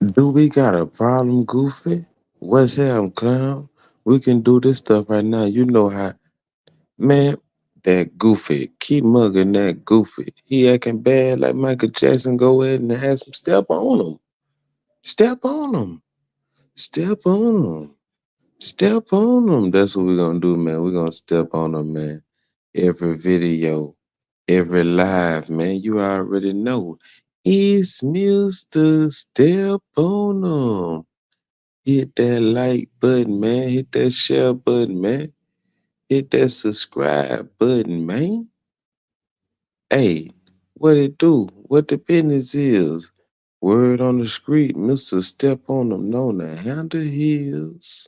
Do we got a problem, Goofy? What's happening, clown? We can do this stuff right now. You know how, man. That Goofy, keep mugging that Goofy. He acting bad like Michael Jackson. Go ahead and have some step on him. Step on him. Step on him. Step on them. That's what we're gonna do, man. We're gonna step on them, man. Every video, every live, man. You already know. It's Mr. Step on them. Hit that like button, man. Hit that share button, man. Hit that subscribe button, man. Hey, what it do? What the business is? Word on the street, Mr. Step on them, known to handle his.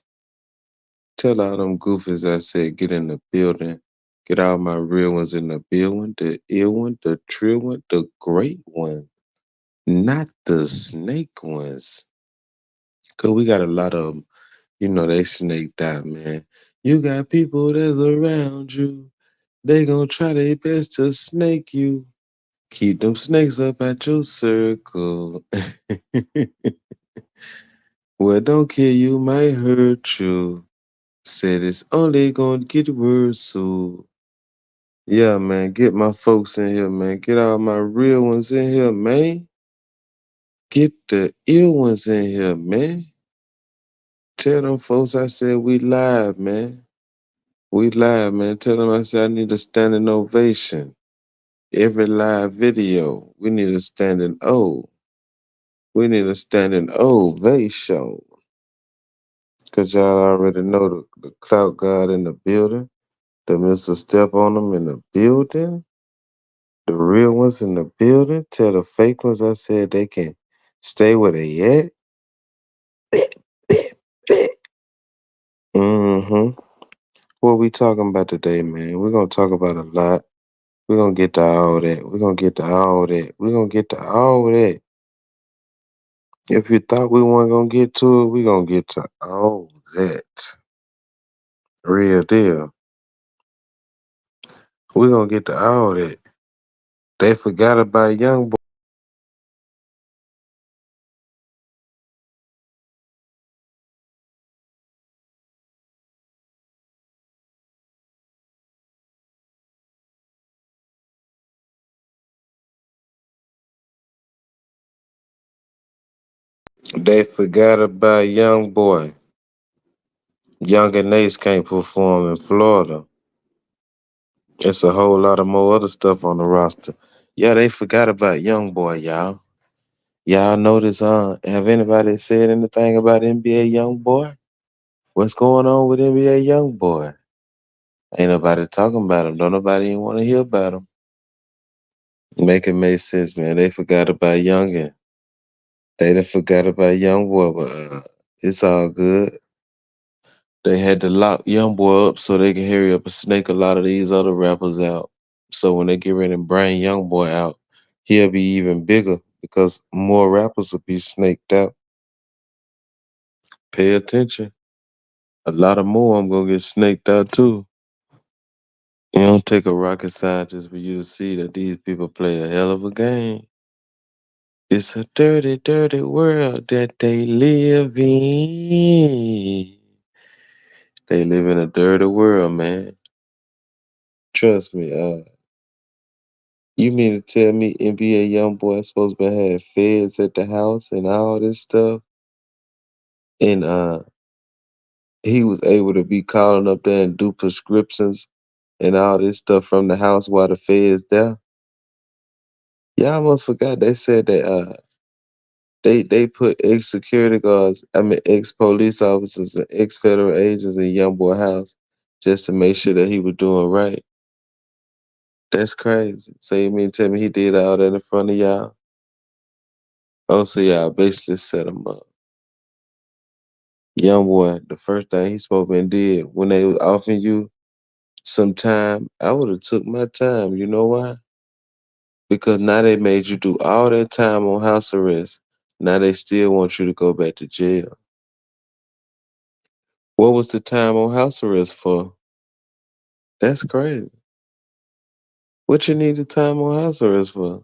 Tell all them goofies I said get in the building. Get all my real ones in the building. The ill one, the trill one, the great one. Not the snake ones. Cause we got a lot of them. You know they snaked out, man. You got people that's around you. They gonna try their best to snake you. Keep them snakes up at your circle. Well, don't kill you, might hurt you. Said it's only gonna get worse, so yeah, man, get my folks in here, man. Get all my real ones in here, man. Get the ill ones in here, man. Tell them folks I said we live, man. We live, man. Tell them I said I need a standing ovation. Every live video, we need a standing O. We need a standing ovation. Cause y'all already know the clout god in the building. The Mr. Step on them in the building. The real ones in the building. Tell the fake ones I said they can stay where they at. Mm-hmm. What we talking about today, man? We're gonna talk about a lot. We're gonna get to all that. We're gonna get to all that. We're gonna get to all that. If you thought we weren't gonna get to it, we're gonna get to all that. Real deal. We're gonna get to all that. They forgot about young boy. They forgot about young boy. Young and Ace can't perform in Florida. It's a whole lot of more other stuff on the roster. Yeah, they forgot about young boy, y'all. Y'all notice, have anybody said anything about NBA young boy? What's going on with NBA young boy? Ain't nobody talking about him. Don't nobody even want to hear about him. Make it make sense, man. They forgot about youngin. They done forgot about young boy, but it's all good. They had to lock young boy up so they can hurry up and snake a lot of these other rappers out. So when they get ready and bring young boy out, he'll be even bigger because more rappers will be snaked out. Pay attention. A lot of more I'm gonna get snaked out too. It don't take a rocket scientist for you to see that these people play a hell of a game. It's a dirty, dirty world that they live in. They live in a dirty world, man. Trust me. You mean to tell me NBA young boy supposed to have feds at the house and all this stuff, and he was able to be calling up there and do prescriptions and all this stuff from the house while the feds there? Y'all almost forgot they said that they put ex security guards, I mean ex police officers and ex federal agents in young boy house just to make sure that he was doing right. That's crazy. So you mean tell me he did all that in front of y'all? Oh, so y'all basically set him up. Young boy, the first thing he spoke and did when they was offering you some time, I would have took my time. You know why? Because now they made you do all that time on house arrest. Now they still want you to go back to jail. What was the time on house arrest for? That's crazy. What you need the time on house arrest for?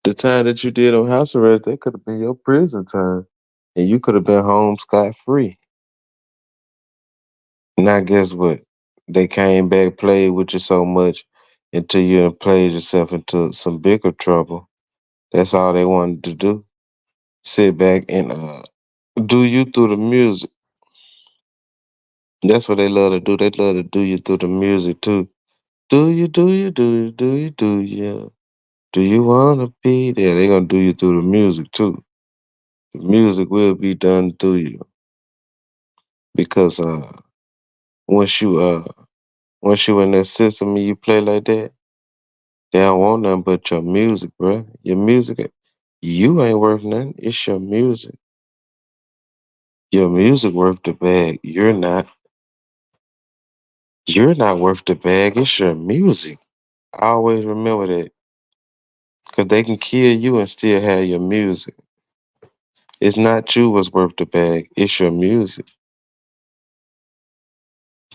The time that you did on house arrest, that could have been your prison time, and you could have been home scot free. Now, guess what? They came back, played with you so much until you done played yourself into some bigger trouble. That's all they wanted to do. Sit back and do you through the music. That's what they love to do. They love to do you through the music too. Do you? Do you wanna be there? They gonna do you through the music too. The music will be done through you because once you uh once you in that system and you play like that, they don't want nothing but your music, bro. Your music, you ain't worth nothing. It's your music. Your music worth the bag. You're not. You're not worth the bag. It's your music. Always remember that, cause they can kill you and still have your music. It's not you what's worth the bag. It's your music.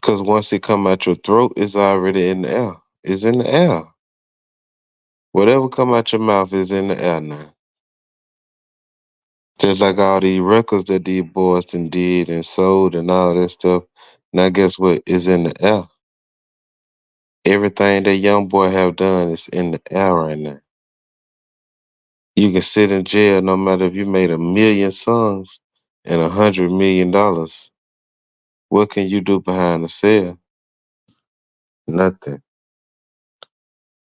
Cause once it come out your throat, it's already in the air. It's in the air. Whatever come out your mouth is in the air now. Just like all these records that these boys done did and sold and all that stuff. Now guess what? It's in the air. Everything that young boy have done is in the air right now. You can sit in jail no matter if you made 1 million songs and $100 million. What can you do behind the cell? Nothing.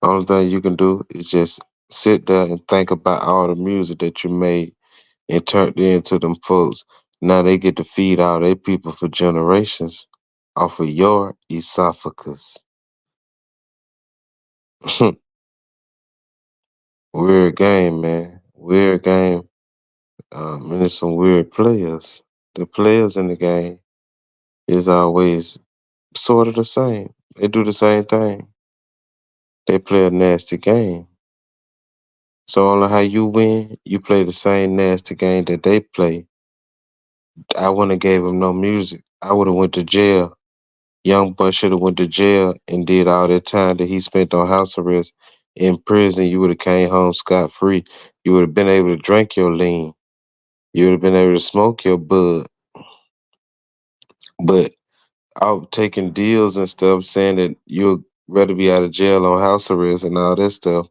Only thing you can do is just sit there and think about all the music that you made and turned it into them folks. Now they get to feed all their people for generations off of your esophagus. Weird game, man. Weird game. And there's some weird players. The players in the game is always sort of the same. They do the same thing. They play a nasty game. So only how you win, you play the same nasty game that they play. I wouldn't have gave him no music. I would have went to jail. Young boy should have went to jail and did all that time that he spent on house arrest in prison. You would have came home scot free. You would have been able to drink your lean. You would have been able to smoke your bud. But out taking deals and stuff, saying that you'd rather be out of jail on house arrest and all that stuff.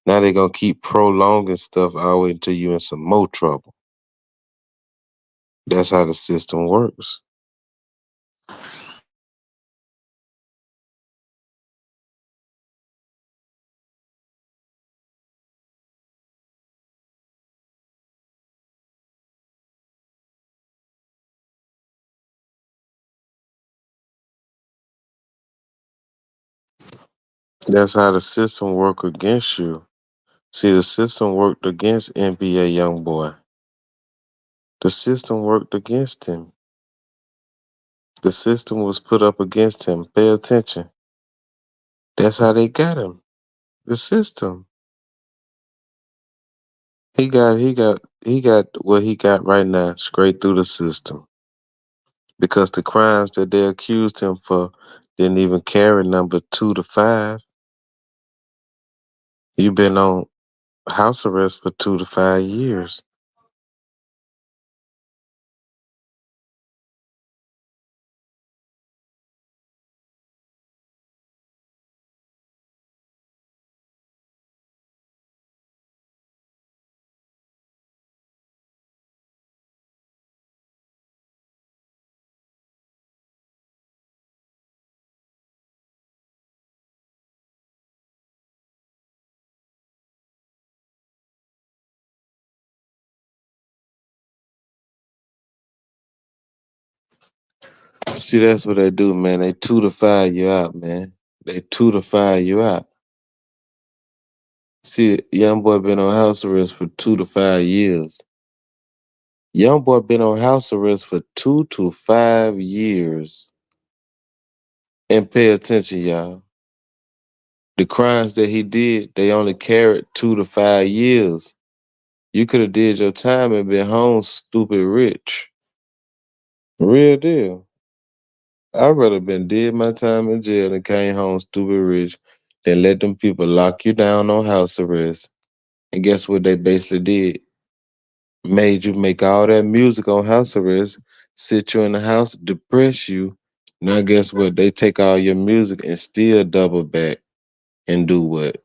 Now they're gonna keep prolonging stuff all the way until you in some more trouble. That's how the system works. That's how the system work against you. See, the system worked against NBA YoungBoy. The system worked against him. The system was put up against him. Pay attention. That's how they got him. The system. He got what he got right now straight through the system. Because the crimes that they accused him for didn't even carry number 2 to 5. You've been on house arrest for 2 to 5 years. See, that's what they do, man. They 2 to 5 you out, man. They 2 to 5 you out. See, young boy been on house arrest for 2 to 5 years. Young boy been on house arrest for 2 to 5 years. And pay attention, y'all. The crimes that he did, they only carried 2 to 5 years. You could have did your time and been home stupid rich. Real deal. I'd rather been did my time in jail and came home stupid rich than let them people lock you down on house arrest. And guess what they basically did? Made you make all that music on house arrest, sit you in the house, depress you. Now guess what? They take all your music and still double back and do what?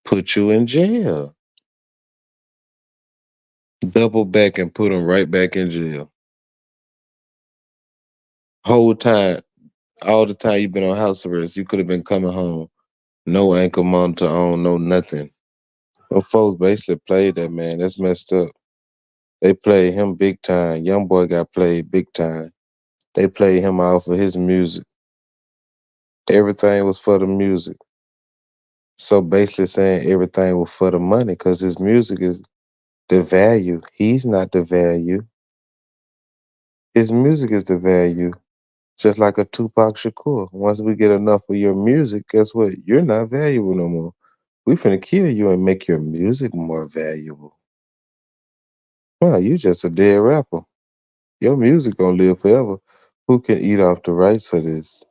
Put you in jail. Double back and put them right back in jail. Whole time, all the time you've been on house arrest, you could have been coming home. No ankle monitor on, no nothing. Them folks basically played that man. That's messed up. They played him big time. Young boy got played big time. They played him off of his music. Everything was for the music. So basically saying everything was for the money because his music is the value. He's not the value. His music is the value. Just like a Tupac Shakur. Once we get enough of your music, guess what? You're not valuable no more. We finna kill you and make your music more valuable. Well, you just a dead rapper. Your music gonna live forever. Who can eat off the rights of this?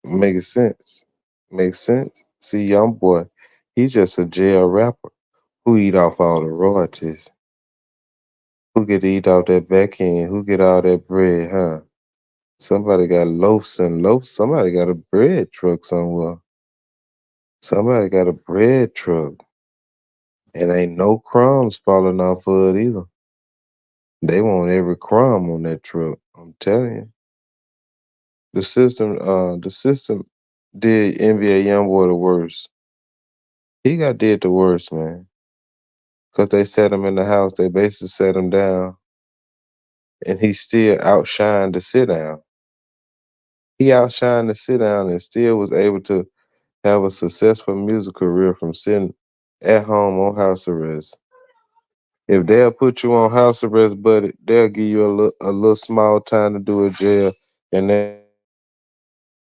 Make sense. Make sense? See, young boy, he just a jail rapper. Who eat off all the royalties? Who get to eat off that back end? Who get all that bread, huh? Somebody got loaves and loaves. Somebody got a bread truck somewhere. Somebody got a bread truck. And ain't no crumbs falling off of it either. They want every crumb on that truck. I'm telling you. The system did NBA Youngboy the worst. He got did the worst, man. Cause they sat him in the house. They basically sat him down, and he still outshined the sit down. He outshined the sit down and still was able to have a successful music career from sitting at home on house arrest. If they'll put you on house arrest, buddy, they'll give you a little small time to do a jail, and they'll give you a little small time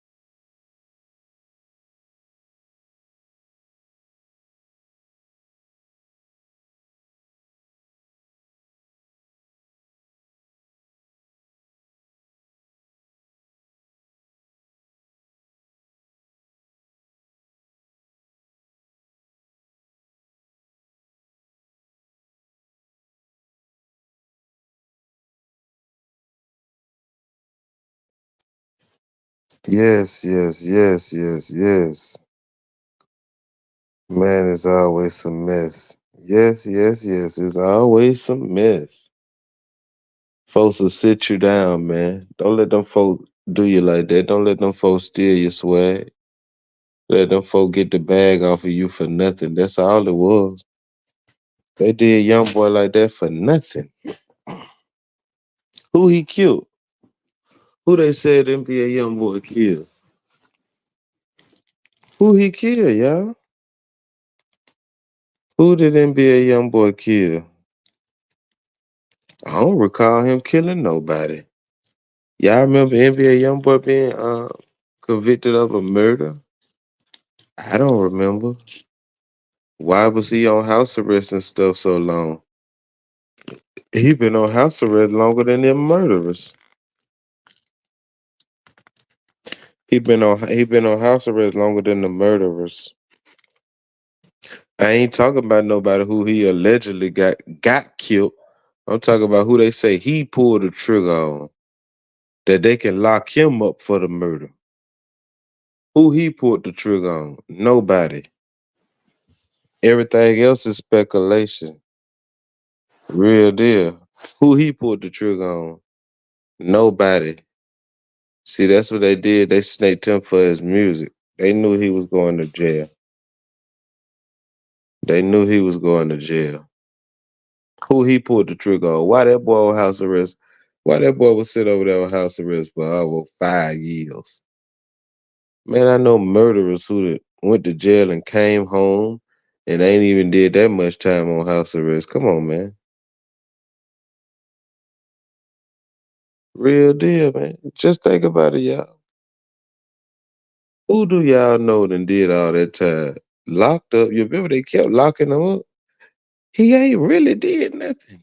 to do a house arrest. And guess what? They'll give you a little small time to do a house arrest, and they'll give you a little small time to do a jail. Yes, yes, yes, yes, yes. Man, it's always a mess. Yes, yes, yes. It's always some mess. Folks will sit you down, man. Don't let them folk do you like that. Don't let them folks steal your swag. Let them folk get the bag off of you for nothing. That's all it was. They did young boy like that for nothing. Who he killed? Who they said NBA young boy killed? Who he killed, y'all? Who did NBA young boy kill? I don't recall him killing nobody. Y'all remember NBA young boy being convicted of a murder? I don't remember. Why was he on house arrest and stuff so long? He been on house arrest longer than them murderers. He been on house arrest longer than the murderers. I ain't talking about nobody who he allegedly got killed. I'm talking about who they say he pulled the trigger on. That they can lock him up for the murder. Who he pulled the trigger on? Nobody. Everything else is speculation. Real deal. Who he pulled the trigger on? Nobody. See, that's what they did. They snaked him for his music. They knew he was going to jail. They knew he was going to jail. Who he pulled the trigger on? Why that boy on house arrest? Why that boy was sit over there on house arrest for over 5 years? Man, I know murderers who went to jail and came home and ain't even did that much time on house arrest. Come on, man. Real deal, man. Just think about it, y'all. Who do y'all know done did all that time? Locked up. You remember they kept locking him up? He ain't really did nothing.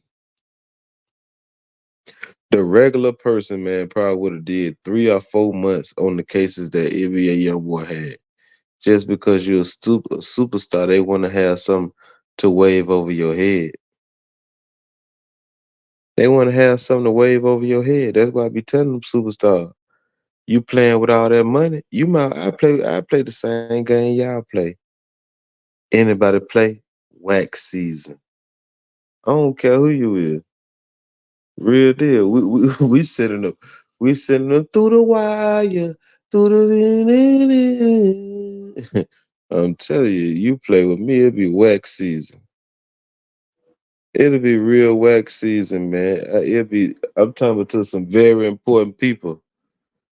The regular person, man, probably would have did 3 or 4 months on the cases that NBA YoungBoy had. Just because you're a superstar, they want to have something to wave over your head. They want to have something to wave over your head. That's why I be telling them superstar. You playing with all that money, you might I play the same game y'all play. Anybody play? Wax season. I don't care who you is. Real deal. We sending them. We sending them through the wire. Through the. I'm telling you, you play with me, it'll be wax season. It'll be real wax season, man. It'll be. I'm talking to some very important people.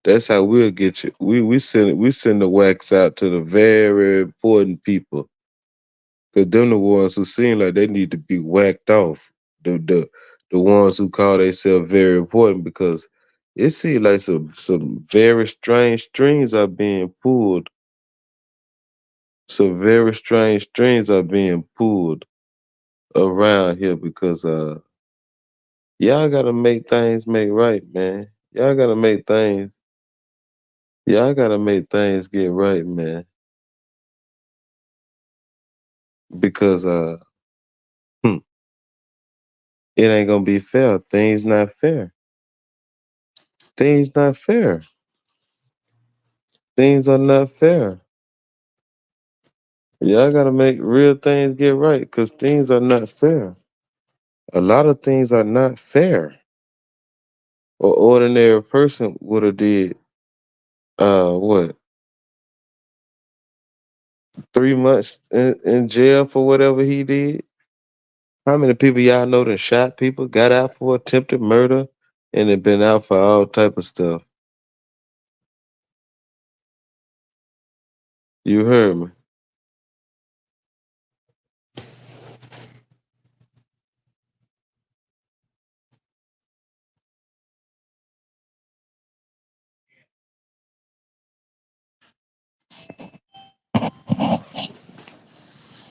That's how we'll get you. We send the wax out to the very important people, cause them the ones who seem like they need to be whacked off. The ones who call themselves very important, because it seems like some very strange strings are being pulled. Some very strange strings are being pulled around here, because y'all gotta make things make right, man. Y'all gotta make things get right, man. Because hmm, it ain't gonna be fair. Things not fair. Things not fair. Things are not fair. Y'all gotta make real things get right, because things are not fair. A lot of things are not fair. Or ordinary person would have did what, 3 months in jail for whatever he did. How many people y'all know that shot people, got out for attempted murder, and have been out for all type of stuff? You heard me.